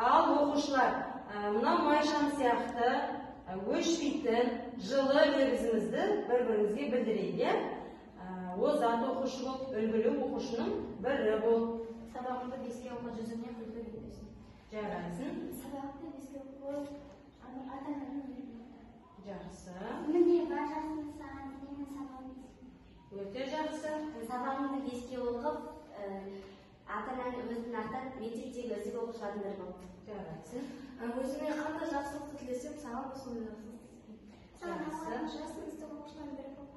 Ал оқушылар, мына майшам сияқты өшпейтін жылы лебізімізді бір-бірімізге білдірейік. Озат оқушы бол, үлгілі оқушының бірі бол. Сабағымды беске оқы жүзіне күлді кетесің. Жарайсың. Сабақты беске оқы, ата-ананың Жақсы. міне бажасын саған менің сабағым. Өте жақсы. Сабағымды беске оқып, ата-ананың өзінің аттан мектептегі үздік оқушылардың бірі болды. Жарайсың. Өзіме қандай жақсылықты тілесем, саған да сондай жақсылықты тілеймін. Жақсы. Жасын үздік оқушылардың бірі болды.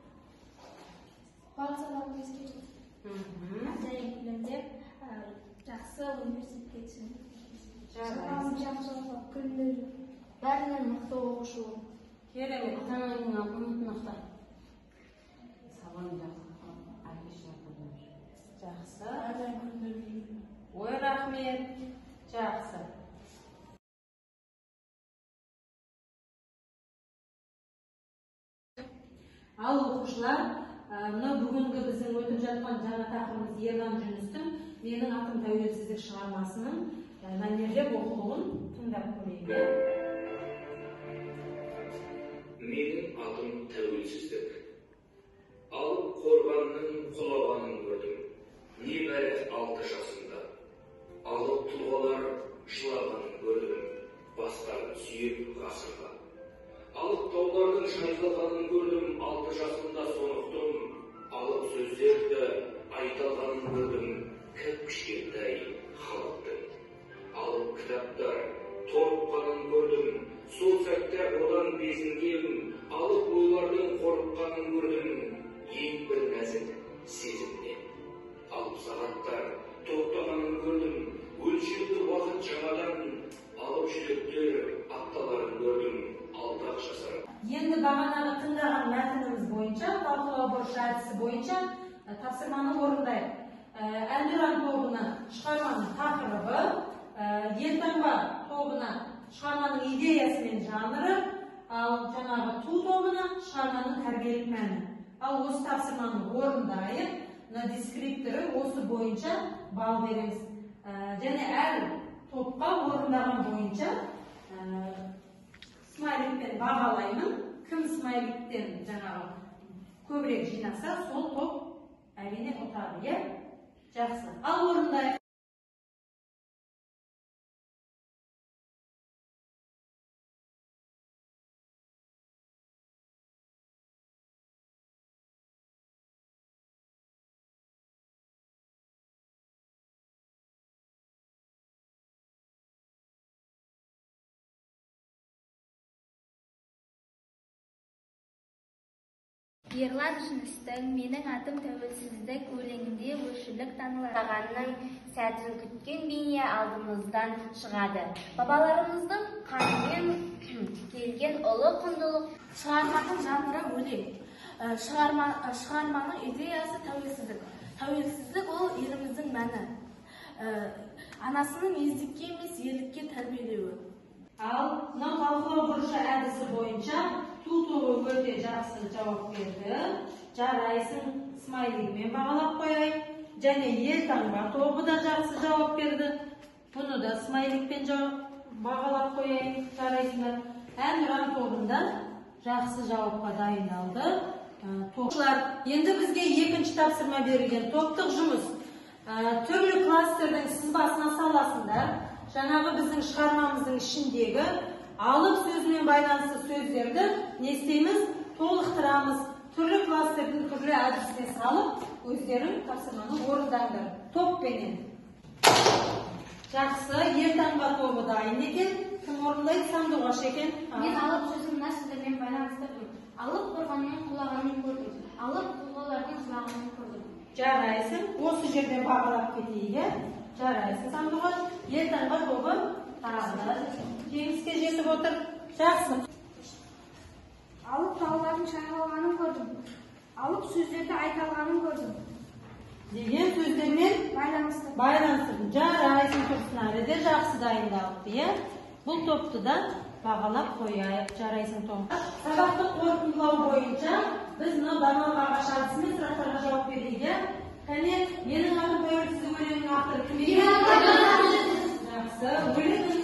Барлық сабағымды беске оқып. Және білімде жақсы университетке түсемін. Сабағым жақсы оқып, күнде бәрінен мықты оқушы бол. Керемет, ата-ананың үмітін ақтар. Сабағын жақсы оқып, жақсы. Ой, рахмет. Жақсы. Ал оқушылар, мына бүгінгі біздің өтіп жатқан жаңа тақырыбымыз Ерлан Жүністің "Менің атым тәуелсіздік" шығармасының мәнерлеп оқылуын тыңдап көрейік. Менің атым тәуелсіздік. Алып қорғанның құлағанын көрдім. Небәрі 6 жасымда. Алып тұлғалар жылағанын көрдім. Бастарын сүйеп ғасырға. Алып таулардың шайқалғанын көрдім. 6 жасымда сонықтым. Алып сөздерді айталғанын көрдім. Кіп-кішкентай халықтың. Алып кітаптар торыққанын көрдім. Сол сәтте одан безінгем. Алып ойлардың қорыққанын көрдім. Ең бір нәзік сезімнен. Алып сағаттар тоқтағанын көрдім. Өлшеуді уақыт жаңадан. Алып жүректер апталарын көрдім. 6 жасар. Енді бағанағы тыңдаған мәтініміз бойынша, талқылау бұрышы әдісі бойынша тапсырманы орындайық. Әнұран тобына шығарманың тақырыбы, елтаңба тобына шығарманың идеясы мен жанры, ал жаңағы ту тобына шығарманың тәрбиелік мәні. Ал осы тапсырманы орындайық, дескрипторы осы бойынша балл береміз. Және әр топқа орындаған бойынша смайликпен бағалаймын. Кім смайликтен жаңағы көбірек жинаса, сол топ әрине ұтады. Жақсы. Ал орындайық. Ерлан Жүністің "Менің атым тәуелсіздік" өлеңінде өршілік танылағанның сәтін күткен бейне алдымыздан шығады. Бабаларымыздың қанымен келген ұлы құндылық. Шығарманың жанры өлең. Шығарманың идеясы тәуелсіздік. Тәуелсіздік ол еліміздің мәні. Анасының ездікке емес, ерлікке тәрбиелеуі. Ал мынау талқылау бұрышы әдісі бойынша ту тобы өте жақсы жауап берді. Жарайсың смайлигімен бағалап қояйық. Және елтаңба тобы да жақсы жауап берді. Бұны да смайликпен бағалап қояйық. Жарайсыңдар. Әнұран тобында жақсы жауапқа дайындалды. Оқушылар, енді бізге екінші тапсырма берілген топтық жұмыс. Түрлі кластердің сызбасына саласындар. Жаңағы біздің шығармамыздың ішіндегі алып сөзімен байланысты сөздерді не істейміз? Толықтырамыз. Түрлі кластердің түрлі әдісіне салып, өздерің тапсырманы орындаңдар. Топпенен. Жақсы, елтаңба тобы дайын екен. Кім орындайды? Сандуғаш екен. Мен алып сөзін мына сөздермен байланыстырдым. Алып қорғанның құлағанын көрдім. Алып тұлғалардың жылағанын көрдім. Жарайсың. Осы жерден бағалап кетейік. Жарайсың, Сандуғаш. Елтаңба тобы тағы жеңіске жетіп отыр. Жақсы. Алып таулардың шайқалғанын көрдім. Алып сөздерді айталғанын көрдім. Деген сөздермен байланыстырдым. Жарайсың, Тұрсын әріде жақсы дайындалыпты. Бұл топты да бағалап қояйық. Жарайсың, Том. Сабақты қорытындылау бойынша біз мына даналық ағаш әдісімен сұрақтарға жауап берейік. Кәне, "Менің атым тәуелсіздік" өлеңінің авторы кім екен? Жақсы. Өлеңнің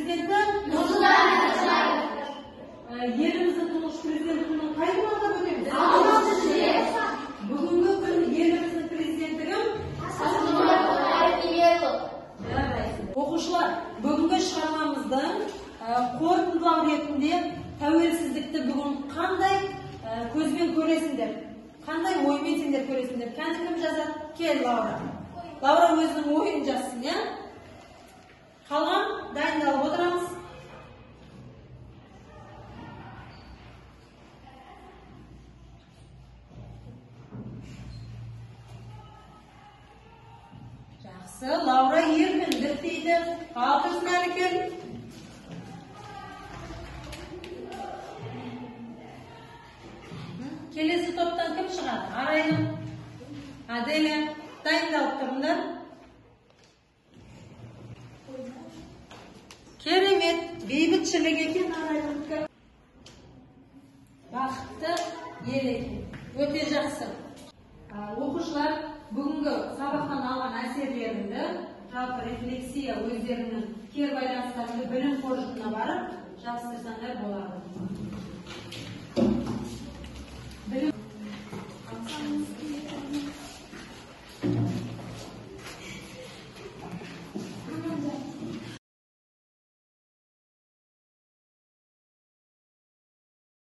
президенті еліміздің тұңғыш президенті күнін қай күні атап өтеміз? 6 шілде. Бүгінгі күн еліміздің президенті кім? Оқушылар, бүгінгі шығармамыздың қорытындылау ретінде тәуелсіздікті бүгін қандай көзбен көресіңдер? Қандай оймен сендер көресіңдер? Кәні кім жазады? Кел, Лаура. Лаура өзінің ойын жазсын, я? Қалған, дайындалып отырамыз. Жақсы, Лаура еркіндік дейді. Алтырсын әлі кел. Келесі топтан кім шығады? Арайным, Аделя, дайындалып тұрыңдар. Керемет, бейбітшілік екен Арайнымдікі. Бақытты ел екен. Өте жақсы. Оқушылар бүгінгі сабақтан алған әсерлеріңді жалпы рефлексия өздерінің кері байланыстарында білім қоржынына барып жабыстырсаңдар болады.